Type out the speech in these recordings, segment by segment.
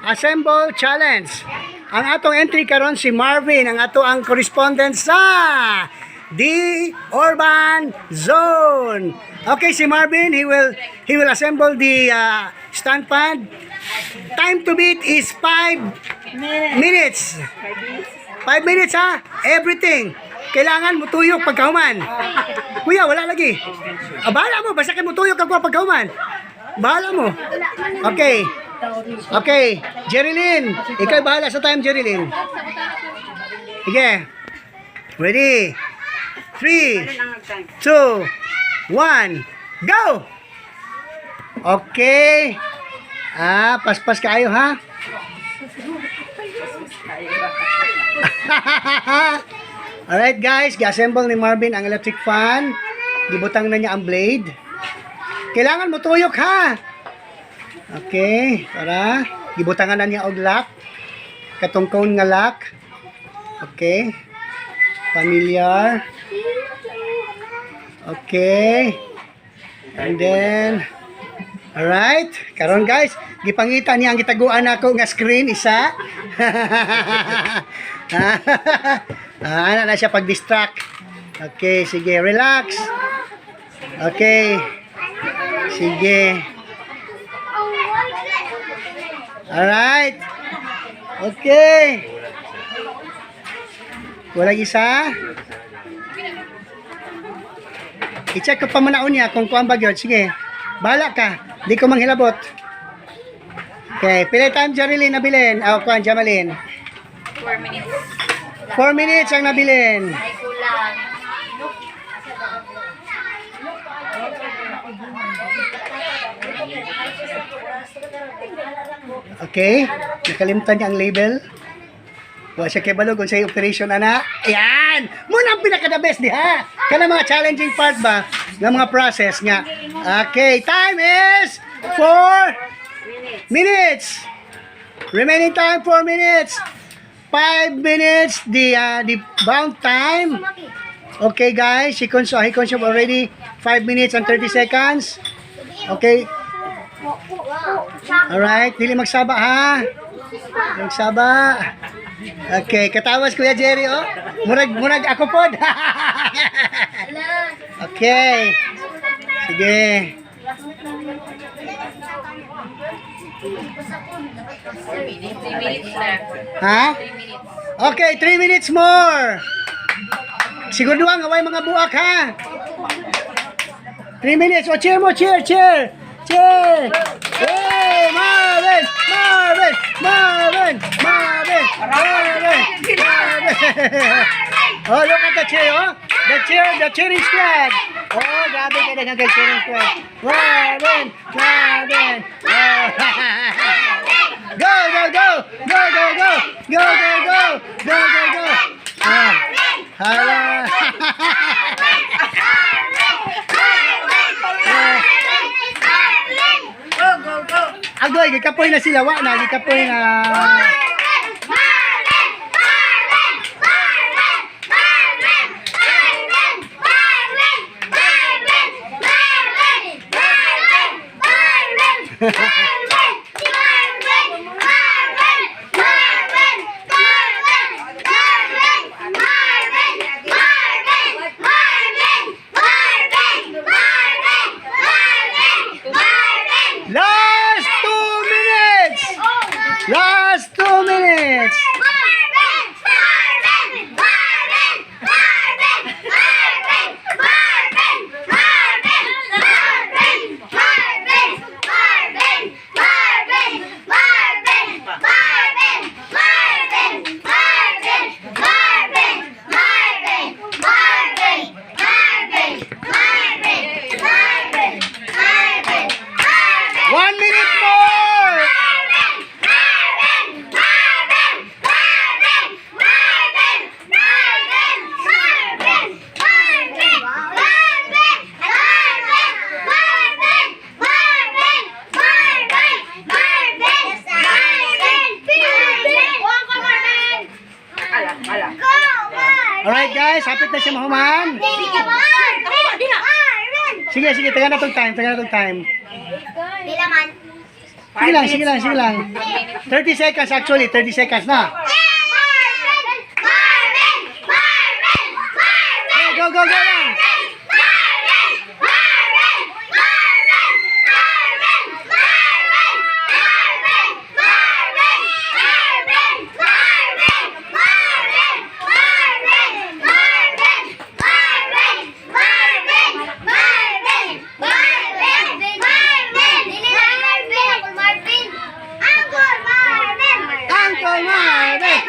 Assemble Challenge. Ang atong entry karon si Marvin, ang ato ang correspondent sa the Urban Zone. Okay, si Marvin, he will assemble the stand pad. Time to beat is 5 minutes. 5 minutes ha, everything. Kailangan mutuyok pagkahuman. Kuya, wala lagi. Bahala mo, basta kayo mutuyok ako pagkahuman. Bahala mo. Okay. Okay, Jerilyn, ikaw bahala sa time, Jerilyn. Sige. Ready? 3, 2, 1, go! Okay. Paspas kayo ha? Alright guys, gi-assemble ni Marvin ang electric fan. Gibutang na niya ang blade. Kailangan mo tuyok ha. Okay, para gibutangan na niya og lock. Katong cone nga lock. Okay. Familiar. Okay. And then alright, karon guys, gipangita niya ang gitaguan nako nga screen isa. Ana na siya pag-distract. Okay, sige, relax. Okay. Sige. Alright. Okay. Walang isa. I-check ko pa muna niya kung kuan ba gyud. Sige. Bahala ka. Di ko manghilabot. Okay, pila time Jerilyn nabilin? Kuan Jamalin. 4 minutes. 4 minutes ang nabilin. Ay, kulang. Okay, nakalimutan niya ang label. Wa siya kay balog kung sa operation ana. Ayan! Muna ang pinaka-the best diha. Kana mga challenging part ba ng mga process nga. Okay, time is 4 minutes. Remaining time 4 minutes. 5 minutes the bound time. Okay guys, he consumed already 5 minutes and 30 seconds. Okay. Alright, dili magsaba ha. Magsaba. Okay, katawas Kuya Jerry oh. Murag ako pod. Okay. Sige. Ha? Okay, 3 minutes more. Siguraduhan away mga buak ha. 3 minutes. O cheer mo, cheer. Cheer! Hey, Marvin! Oh, look at the cheer, oh. The cheering squad. Oh, grabe ka na ng cheering squad. Marvin! Oh. Go! Hala! Agoy, gikapoy na sila, wa na, gikapoy na. Last 2 minutes. Alright guys, hapit na siya mahuman. Sige, taga na tong time, Pila man? Sige lang, sige lang, sige lang. 30 seconds actually, 30 seconds na. Go, go, go, go lang. Uncle Marvin!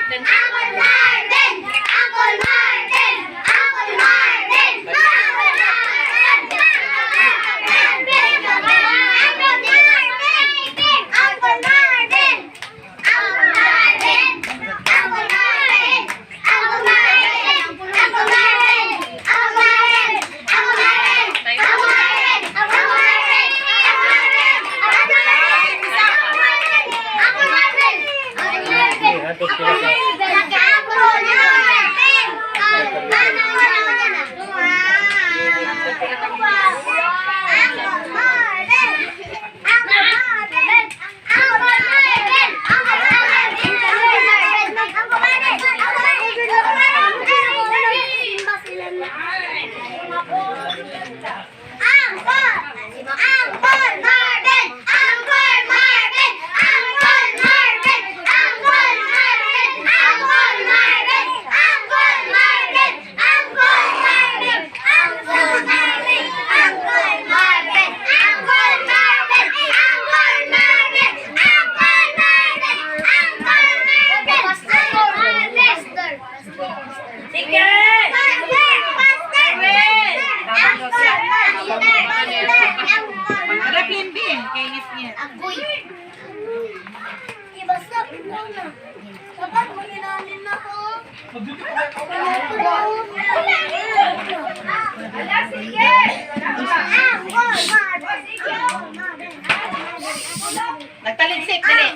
Nagtalinsik, dali.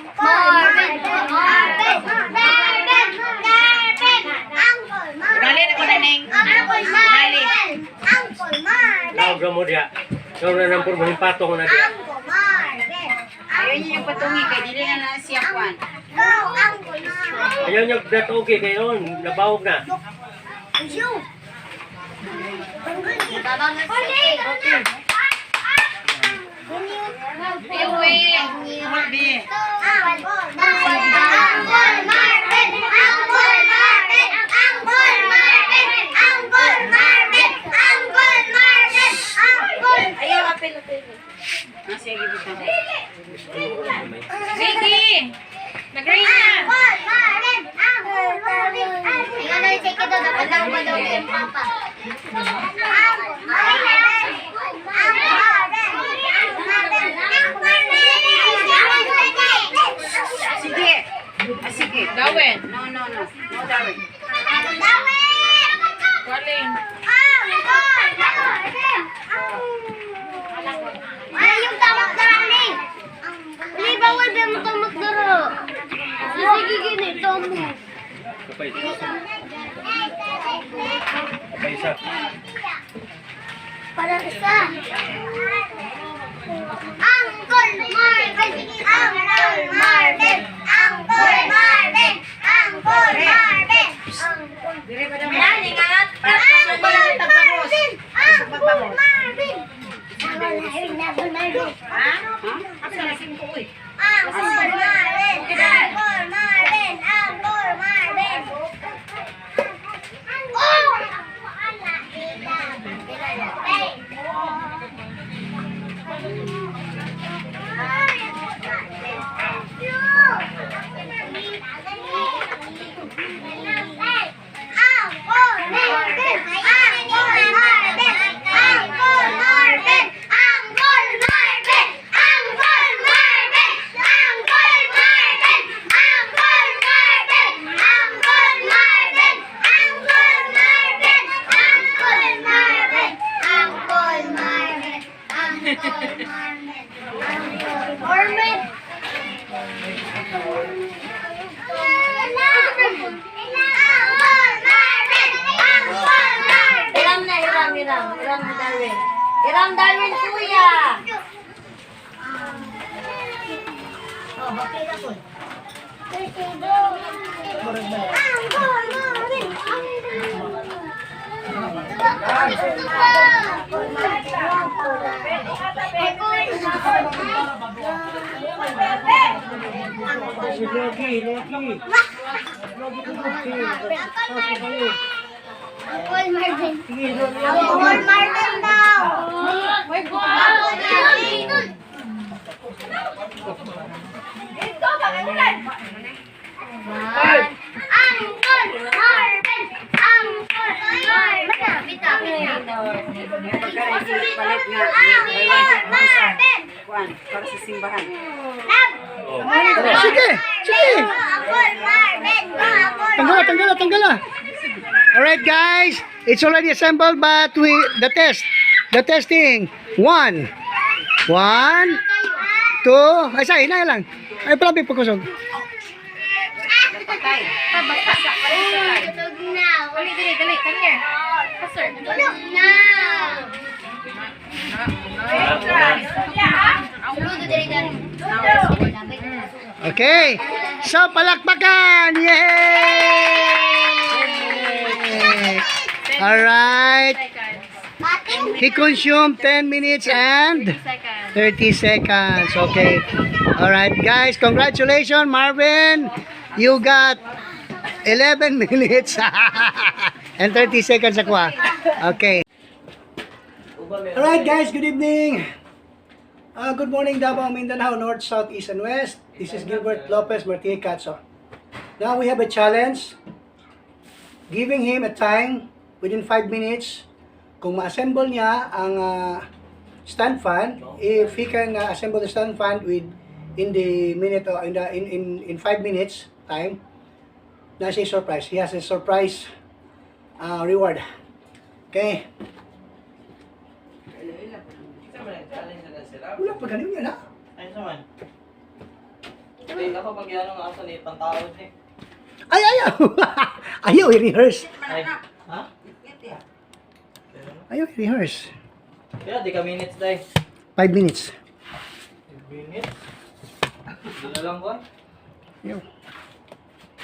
Dali na ko na, Neng. Dali. Naog mo dia. Ikaw na nampur mo patong na dia. Ayaw niyo yung patungi kay dili na siya kwan. Ayaw niyo dat okay kayo, nabawog na. Vicky! Nag-ring na! Sige! Sige, Darwin! No, no, no. No, Darwin. Darling. Yung tamak darling. Hindi bawal ba mo tamak daro? Sige gini, tomo. Kapay. Kapay isa. Para isa. Uncle Marvin! Uncle Marvin! Uncle Marvin! Uncle Marvin! Dire pa daw. Ingat! Uncle Marvin! Uncle Marvin! Uncle Marvin! Ha? Asa na singko uy? Uncle Marvin! Uncle Marvin! Uncle Marvin! Oh! Uncle Marvin! Apple Martin. Apple Martin daw. Apple Martin. Angkol Marvin! Angkol Marvin! Bitaw. Angkol Marvin! Para sa simbahan. Sige, sige. Angkol Marvin! Angkol Tanggala, tanggala. Alright guys, it's already assembled but the testing. 1, 2, ay sa ina lang. Ay pala pagkusog. Tulog na. Dali, come here. Pastor. Tulog na. Tulog na dali. Okay. So palakpakan. Yay! Alright. He consumed 10 minutes and 30 seconds. Okay. Alright guys, congratulations Marvin. You got 11 minutes and 30 seconds aqua. Okay. Alright guys, good evening. Good morning Davao, Mindanao, North, South, East, and West. This is Gilbert Lopez Martinez Catso. Now we have a challenge. Giving him a time within 5 minutes kung ma-assemble niya ang stand fan. If he can assemble the stand fan in the minute or in 5 minutes time, that's a surprise. He has a surprise reward. Okay. Wala pa ganun yan ha? Ayun naman. Hindi ako pag yan ang asa ni pantawad ni. Ay, ayaw! Ayaw i-rehearse. Ay, ha? Ayaw i-rehearse. Kaya di ka minutes day. 5 minutes. Minutes? Dala lang ba? Ayaw.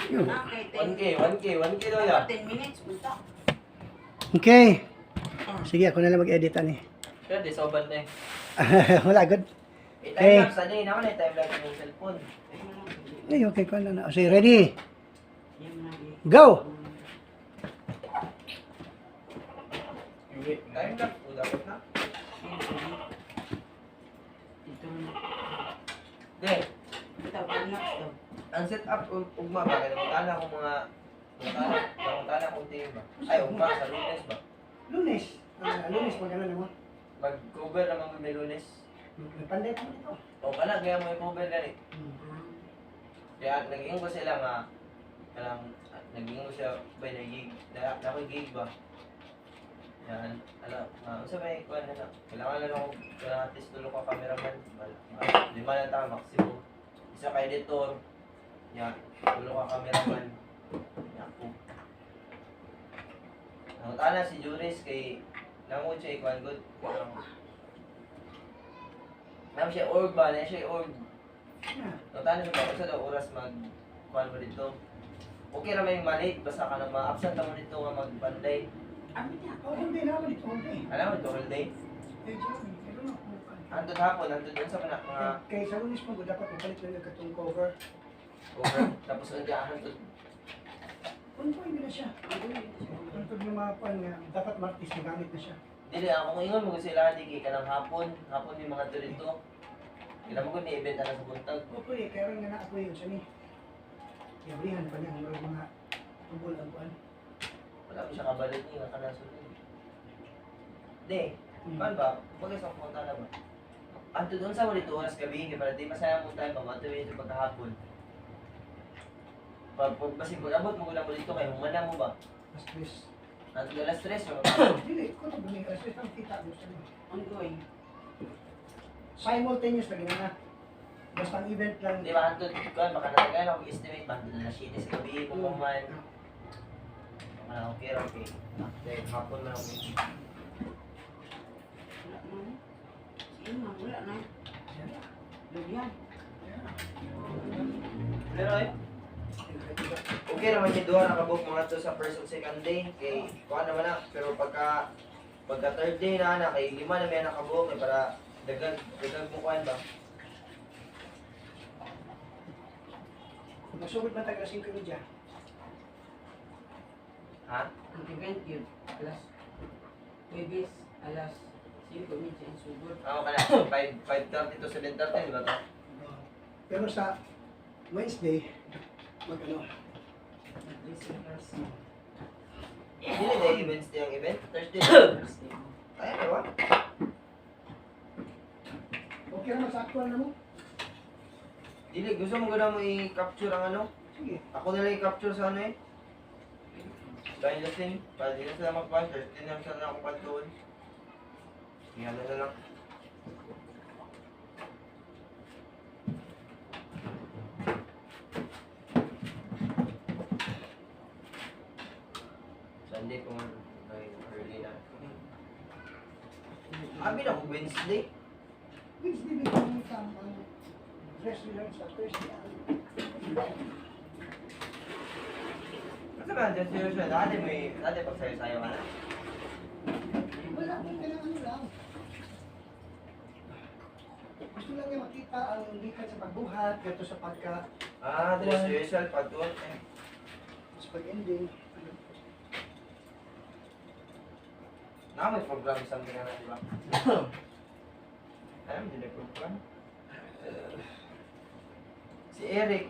Ayaw. 1K daw yan. 10 minutes, punta. Okay. Sige, ako na lang mag-edit ani. Kaya di soban na eh. Wala, good. Time lapse na naman eh. Time lapse ng cellphone. Ay, okay ko na. Okay, ready? Go! Time lapse. O dapat na. Hindi. Ang setup ugma ba? Kaya magkala akong mga magkala akong team ba? Ay, ugma sa Lunes ba? Lunes. Lunes, magkano naman? Mag-cover naman kami Lunes. Panday pa dito. O pala, kaya mo i-cover ganit. Kaya naging ko sila nga, naging ko siya by na gig, na gig ba? Yan, sa may kuha na lang. Kailangan lang ako, at least tulo ka cameraman. 5 lang tama, maximum. Isa ka editor. Yan, tulo ka cameraman. Yan po. Nangutana si Juris kay namon siya ikuan good. Nam siya org ba? Na siya org. Nangutana siya ba? Sa daw oras mag-kuan mo dito. Okay na may malit. Basta ka na ma-absent mo dito nga mag-banday. Hindi naman ito. Alam mo ito, all day? Andun hapon, andun dun sa mga Kay sa Lunes mo, dapat mapalit lang yung katong cover. over. Tapos andyan, andun. Kung po, hindi na siya. Kung yung mga pan nga, dapat martis, nagamit na siya. Dili, ako ingon mo sila, di kay kanang hapon. Hapon yung mga turito. Kailan mo ko ni-event na sa buntag. Opo eh, kaya rin nga na ako yun siya ni. Yabrihan pa niya, ang mga tubol ang kuan. Wala mo siya kabalit niya, nga kanasunod. Di, paano ba? Bagay sa punta na ba? Anto doon sa ulit oras gabi, para di masaya mo tayo, pamatuloy sa pagkahapon. Pag basing pag abot mo lang ulit ito, kayo humana mo ba? Mas stress. Anto doon alas 3 o? Hindi, kung ito bunyi, stress ang kita mo siya. Ongoing. Simultaneous lagi na. Basta ang event lang. Di ba, anto, kuhan, baka natagalan ako estimate, baka doon na shit sa gabi, kung man. Wala, okay, okay. Okay, hapon na ako. Wala na. Sige na, wala na. Lugyan. Pero ay, okay naman yung duha nakabuk mga to sa first ug second day. Kay kuha naman na. Pero pagka third day na kay 5 na may nakabuk kay para dagag mo kuan ba. Masugod ba taga 5 media? Ha? Ang event yun. Alas. Webis. Alas. 5 minutes ang sugod. Ako kana 5:30 to 7:30 di ba to? Pero sa Wednesday, mag-ano? Mag-reservas. Dili day Wednesday ang event, Thursday. Ay, di ba? Okay naman sa actual na mo? Dili gusto mo gud mo i-capture ang ano? Sige. Ako na lang i-capture sa ano eh. Dahil na sin, para di na sila mag-punch, Thursday na sila na akong pantuon. Tingnan na lang. Sunday kung early na. Abi na ko Wednesday. Wednesday may kami ang dress rehearsal sa Thursday. Kasi ba, just seriously, dati pag sayo-sayo ka na. Wala mo kailangan ano lang. Gusto lang niya makita ang likat sa pagbuhat, gato sa pagka, Dress rehearsal, pag-tuon. sa pag-ending. May program something na di ba? Alam, hindi na program. Si Eric,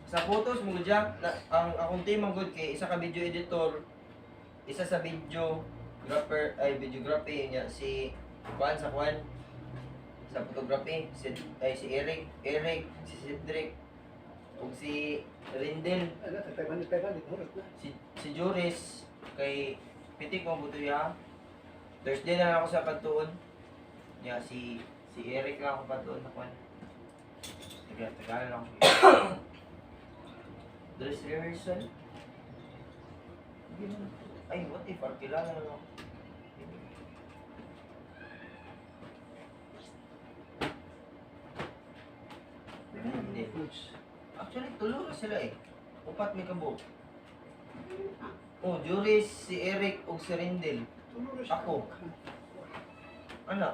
sa photos mo dyan, ang akong team ang good kay isa ka video editor, isa sa videography niya, si Juan sa photography, si Eric, si Cedric, ug si Rindel, Ano, 500, oras na. si Joris, kay Pitik mo buto ya. Thursday na lang ako sa pagtuon. Yeah, si Eric lang ako pagtuon na kwan. Tagalan lang ako. Dress rehearsal. Ay, what if? Kilala na ako. Hindi. Actually, tulo na sila eh. Upat may kabuk. Oh, Juris, si Eric, ug si Rindel. Ako. Ano?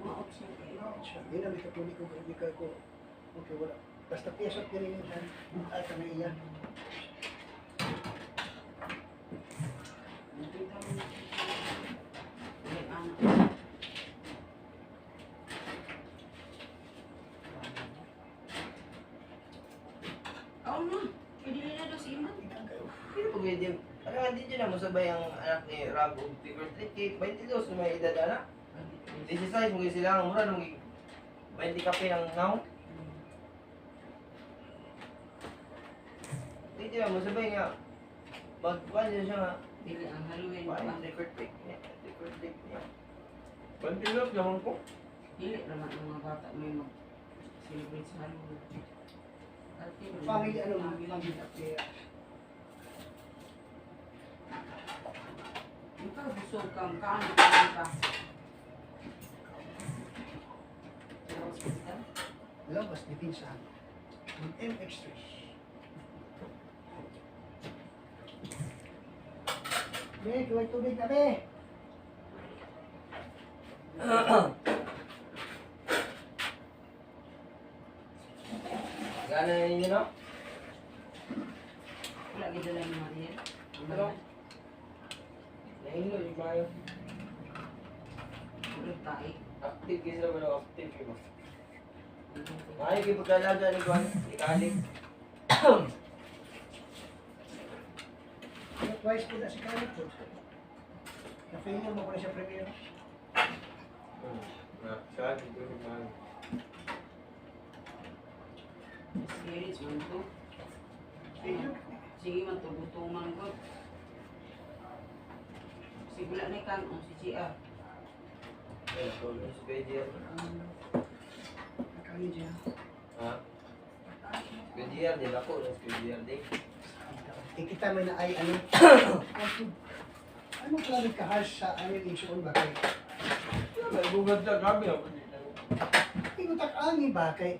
Mga option kayo. Yun ang may kapuli ko, hindi ka ko. Okay, wala. Basta piyasot din yun siya. Ay, kami iyan. Nakita mo na. Ulit anak. Oo na. Pwede na daw si Iman. Hindi po pwede. Ano nga, hindi nyo na masabay ang anak ni Rob o Piper Street. Kay 22 na may edad anak. 16 mo sila ang mura nung 20 kape ang ngaw. Hindi nyo na masabay nga. Magkuhan nyo siya nga. Dili ang Halloween. Kuhaan, record pick niya. Record pick niya. 20 naman po. Dili naman ang mga bata may mag-celebrate sa Halloween. Family, ano, family kaya. Ikaw busog kang kaano ka. Sa hospital? Alam, mas dipinsa. With M extras. Be, tuway tubig na, be. Gana na ninyo, no? Wala gid lang yung Mariel. Ano? Nahilo yung mayo. Ulit tayo. Active kayo sila ba na active kayo? Maayo kayo pagkalaga ni Juan, ni Kalik. Twice po na si Khalid po. Na-failure mo ko na siya premiere. Saan? Dito yung mayo. Spirits man to. Failure? Sige man to, butuman ko. Sigula na kan o si Chia. Ayun, so, yung Spedia. Nakangin siya. Ha? Spedia, din ako. Spedia din. Kikita mo na ay ano. Ano klaro ka-harsh sa ano yung issue ba kay? May bugad na kami. Pinutak ani ba kay?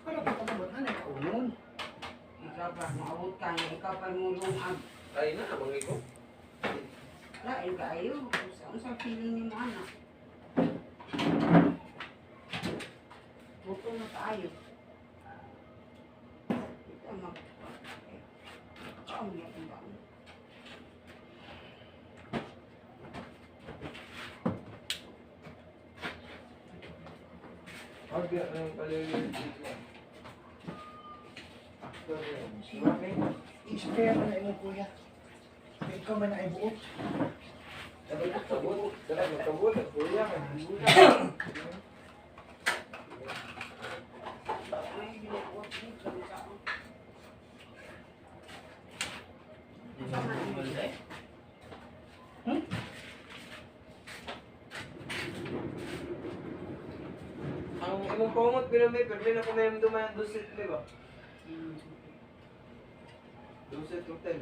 Ano pa pagkabot? Ano ka unon? Ikaw pa, maabot ka niya. Ikaw pa mulong ang Ay na, nabangay ko. lain ka ayo. Saan sa feeling ni mo anak? Buto na tayo. Ito mag... Ikaw niya kung ba? Pag ang kalilin. I-spare mo na yung kuya. Ikaw man na ibuot. Ay, ginagawa ko. Ang imong kumot pinamay, pero may nakumayam dumayan doset, di ba? Doset hotel.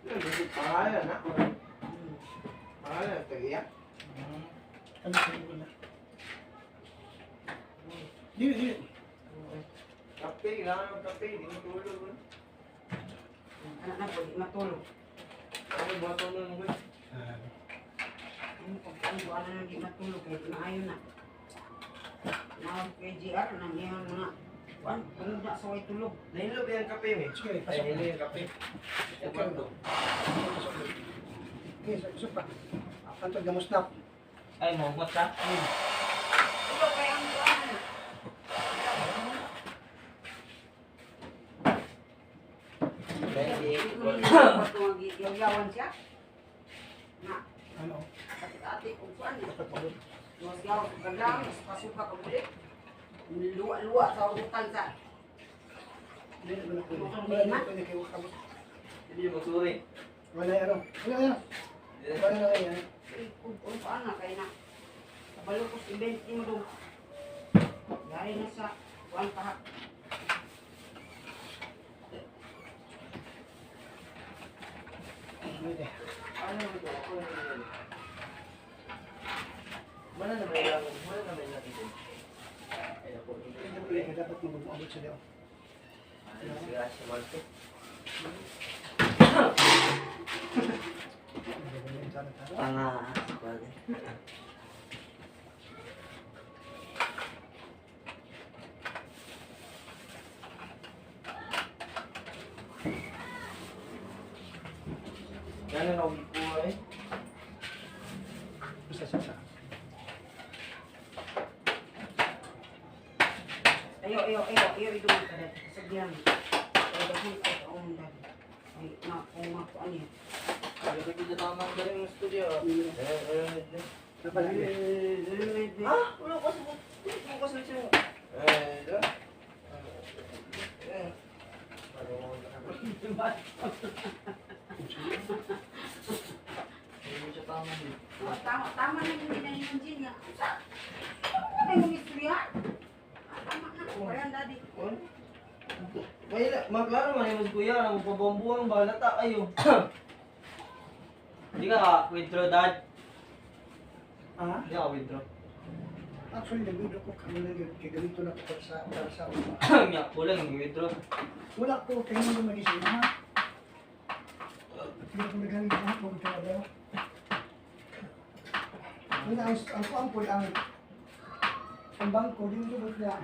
Yan, doset pangalan na. Pangalan, tagiya. Ano sa iyo na? Dili. Kape, kailangan ng kape, di matulog. Anak na po, di matulog. Ano ba ito nung mo? Ano pag-ano na di matulog, kahit maayo na. Nawag kay GR, nangyayang mga kung na sa way tulog. Nahilo ba yung kape, me? Sige, Ay, pasok. nahilo yung kape. Yung kwarto. Okay, so pa. Antod gamos na. Ay, mahumot ka? Ito kaya ang ano. Yawan siya. Na, Ano? ati kung saan. Mas yaw, gandang, mas pasuka ka ulit. Luwa-luwa sa urutan sa. Dili mo na kuya. Wala na pwede kayo kabot. Hindi mo suri. Wala ano. Wala. Wala na yan. Kung saan na kayo na. Kabalo ko si 20 mo doon. Yari na sa kuwan kahap. Pwede. Ano naman ito? Ako naman yun. Wala naman yung wala naman yung natin. Ay, ako. Pwede pala ka dapat mag-umabot sa daw. Sige, si Marco. Tanga. Yan ang nauwi ko eh. Sa. Ayo, ito mo ka dati. Sabihan. Ay, dahil ay kaong dati. Ay, kuan niya. Ano ko dito tama ang galing ng studio? Napala. Ha? Wala ko sa bukas na siya. Ito. Hindi siya tama din. Tama na yung ginahimong dyan niya. Ano yung istorya? Tama na. Wala daddy. May maklaro man yung kuya, ang pabambuang balata kayo. Hindi ka withdraw dad. Ah? Hindi ka withdraw. Actually, nag-withdraw ko kami na yun. Kaya ganito na ko para sa Nga kulang yung withdraw. wala ko. Kaya mo naman isip na. Hindi ko naghanap lahat. Huwag ito na daw. Wala, ang kuampol ang bangko. Di mo subot na.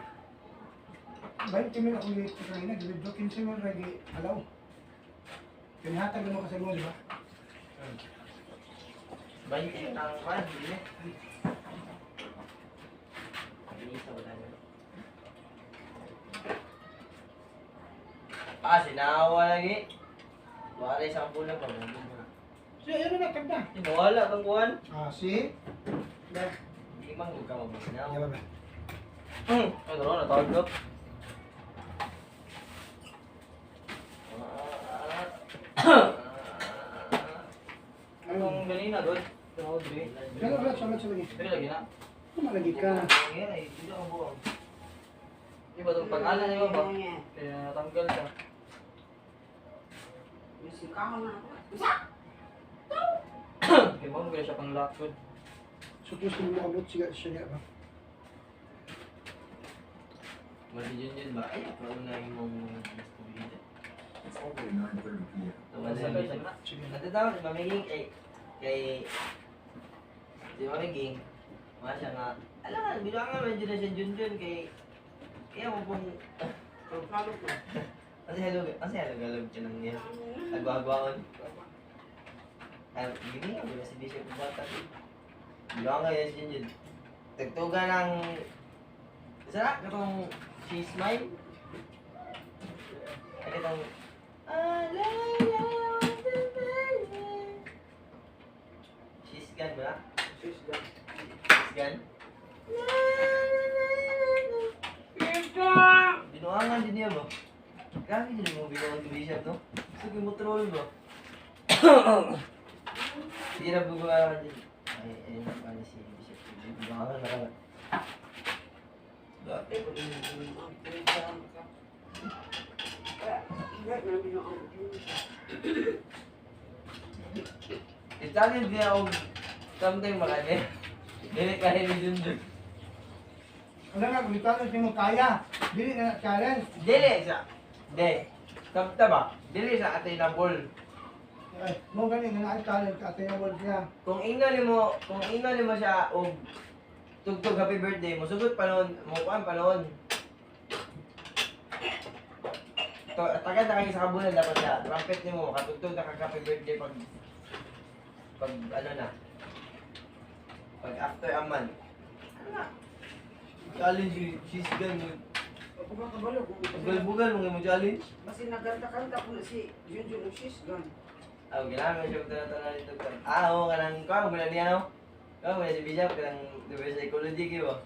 20 mil ako ulit ko kanina. Withdraw 15 mil ready. Alaw. Kinihatag mo kasi mo, di ba? Banyak ang kan, hindi. Isa wala na. Sinawa lagi. Wala isang bulan pa. Siya, yun na, kagda. Wala kang kuhan. Si? Dahil. Hindi man huwag ka mabasinaw. Di ba ba? Ano ron, natawag ko. Anong ganina doon? Tawag din. Kaya wala, salat sa lagi. Pero lagi na. Kumalagi ka. Ngayon ay hindi ako buwang. Iba itong pangalan niyo ba? Kaya natanggal ka. Yung sikahon na ako. Kaya mo kaya siya pang lakod. Supposed to mo abot siya niya ba? Masinjun ba? Ay, paunahin mong masturbido. It's only 9:30 p.m. Natatawag si Mamiging kay si Mamiging. Mga siya nga, alam nga, bilangan man dyan na siya Junjun kaya mo pong Pagkalo ko. kasi halog siya ng niya. Nagwagwaon. Ay, gini nga, wala si Bishop ng bata. Bilangan nga yan si Junjun. Tagtuga ng sarap na kung she's mine. Ay, itong she's gone ba? Sis ka. She's gone? Binuangan din niya ba? Grabe din mo binuangan si Bishop, no? Gusto ko mo troll ba? Hindi na bubuangan din. Ay, na pa si Bishop. Binuangan na lang. Dati ko rin ang pinagsahan ka. Kaya, na binuang ko. I-challenge niya ako something makanya. Dili kaya ni Junjun. Ano nga, kung ito mo kaya, dili na challenge. Dili siya. Dili. Kamta ba? Dili sa atay na ball. Ay, mo gani nga challenge ka tayo wala siya. Kung ingno nimo siya og tugtog happy birthday mo, sugot pa noon, mo kuan pa noon. To taga na kayo sa kabulan dapat siya. Trumpet nimo makatugtog na kag happy birthday pag ano na. Pag after a month. Ano na? Challenge she's gone. Bukan kabalo ko. Bugal-bugal mo challenge. Kasi nagkanta-kanta po na si Junjun ng sis gan. Ah, ginamit siya tanong dito. Ah, oo, kanang ko muna niya no. Ko muna si Bishop kanang reverse psychology kiyo.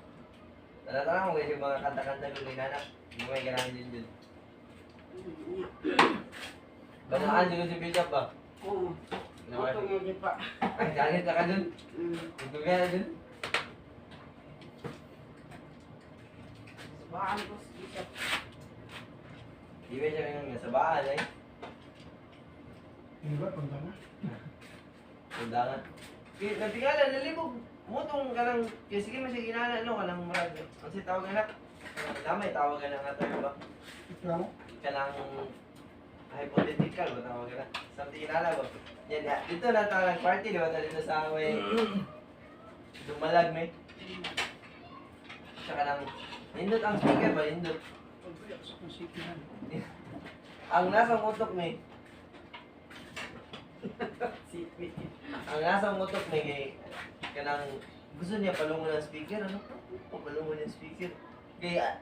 Tara mo kasi mga kanta-kanta ko ni anak. May ganang din. Banaan dito si Bishop ba? Oo. Naman. Ito nga di pa. Ay, galit na ka dun. Ito nga dun. Sabaan ko si Bishop. Di ba siya yung nasa bahan eh? Hindi ba, punta na? Undangan. Natingala, nalibog. Mutong ka lang, kaya sige masya ginana, no, ka lang marag. Ang si tawag anak. Damay, tawag na nga tayo ba? Ito mo? Ka lang hypothetical ba tawag na? Something inala ba? Yan, dito na tayo party, di ba? Dito sa may dumalag may. Tsaka lang, nindot ang speaker ba? Nindot. Ang nasa utok may. Ang nasa utok may kay kanang gusto niya palungon ng speaker, ano? O palungon ng speaker. Kaya,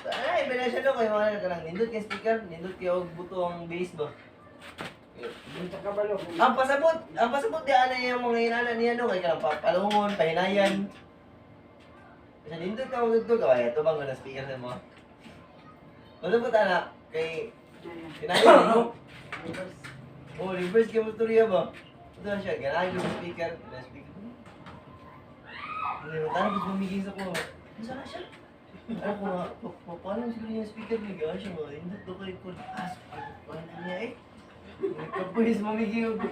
ay, bila siya doon kayo mga kanang nindot kay speaker, nindot kay og buto ang bass ba? Bunta kabalo ko. Ang pasabot di ana yung mga inana niya no kay kanang palungon, pahinayan. Kasi nindot ka og dugtog ka, ito bang na speaker sa mo? Pasabot ana kay hinayan mo. Oh, reverse ka mo tuloy ba? Ito siya, ganahin yung speaker, na speaker. Tanong gusto mamiging sa ko. Saan na siya? Ano ko nga, paano siguro yung speaker niya? Gano'n siya mga, hindi ito kayo ko. Paano niya eh? Nagkapulis mamiging ako.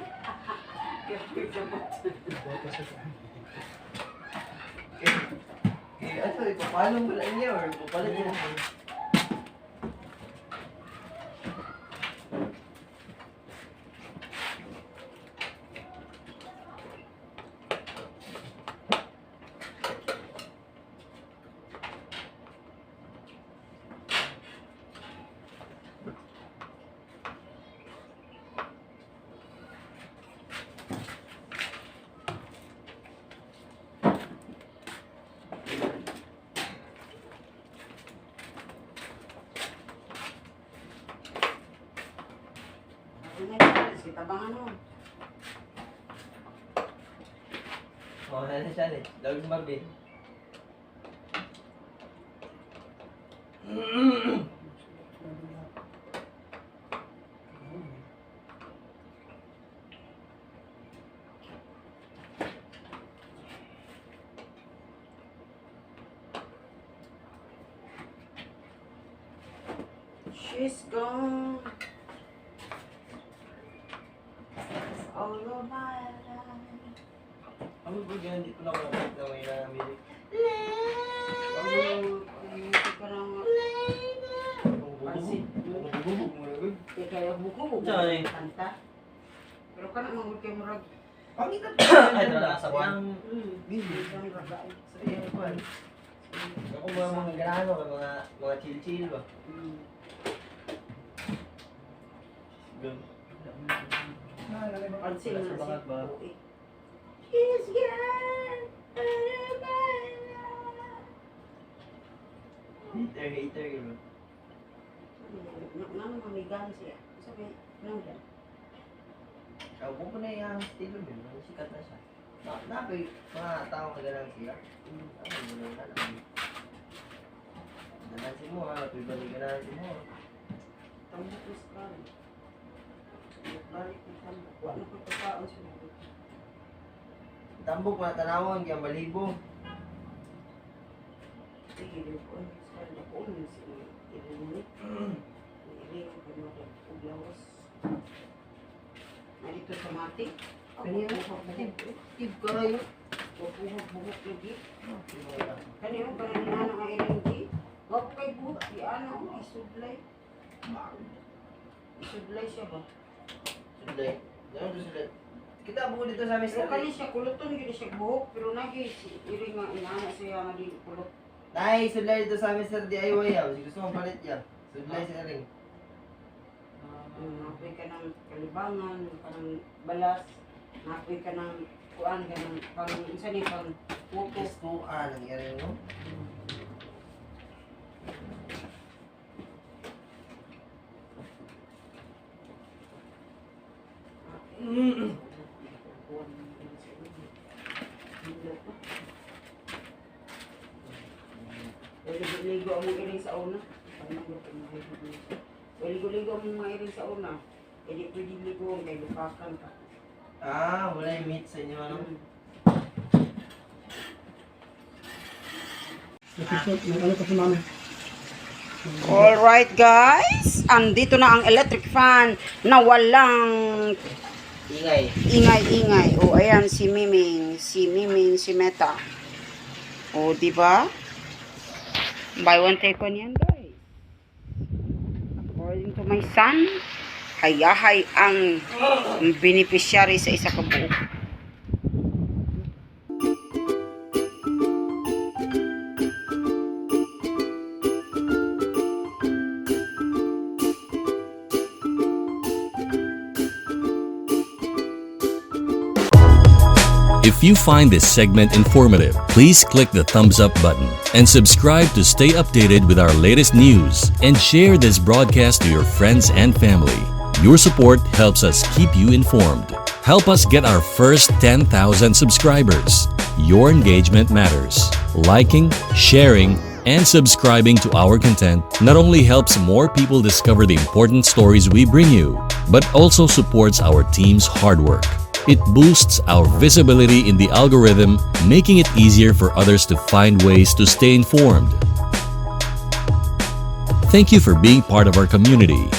Ano, ipapalong ko lang niya or ipapalit niya. Ano na kita bang ano? Oh, ano siya eh. Dawag si Marvin. She's gone. All of my life. Ano ba yan? Hindi ko na kapit na may nangamili. Ano, ano, parang Sorry. Kanta. Pero ka na mga kay murag. Pangitat ko ay tala sa kwan. Ang raga. Sa iyang kwan. Ako mga ganahan ko mga chill ba. Good. Pansin Sa na bakat ba? Yes, yeah. Hater yun. Nang mamigan siya. Sabi, nang yan. Kung po na yung estilo yun, sikat na siya. Napoy, mga tao magalang siya. Ano, gano'n na lang. Nanansin mo ha, napoy balik ka nanansin mo. Tambok na sa karin. Balik na tambok. Wala ko pagkaon siya. Tambok mga tanawon, kaya balibo. Sige, din ko. Sa karin ako, ililinit. Ililinit ko na ito. Uglawas. Narito sa mati. Kanina, tip ka na yun. Buhok-buhok lagi. Kanina pa rin na ang LNG. Wag kay buhok. Ano, isudlay. Isudlay siya ba? Sudlay. Ganun to sudlay. Kita buko dito sa Pero Mr. kani siya kuluton gid siya buhok pero nagi iri nga inaana siya nga di kulot. Nay, sudlay dito sa Mr. DIY yaw. Si gusto mong palit yan. Sudlay sa ring. Napoy ka ng kalibangan, kanang balas, napoy ka ng kuan ka ng pang isa ni pang puto. Istuan ang ring mo. Ligo ang mga iring sa una. Ligo-ligo ang mga iring sa una. Hindi pwede ligo kay lupakan ka. Wala yung meat sa inyo ano? Alright guys, andito na ang electric fan na walang Ingay. ingay-ingay. O ayan si Miming, si Meta. O di ba? Buy one take one yan guys. According to my son, hayahay ang beneficiary sa isa ka buok. If you find this segment informative, please click the thumbs up button and subscribe to stay updated with our latest news and share this broadcast to your friends and family. Your support helps us keep you informed. Help us get our first 10,000 subscribers. Your engagement matters. Liking, sharing, and subscribing to our content not only helps more people discover the important stories we bring you, but also supports our team's hard work. It boosts our visibility in the algorithm, making it easier for others to find ways to stay informed. Thank you for being part of our community.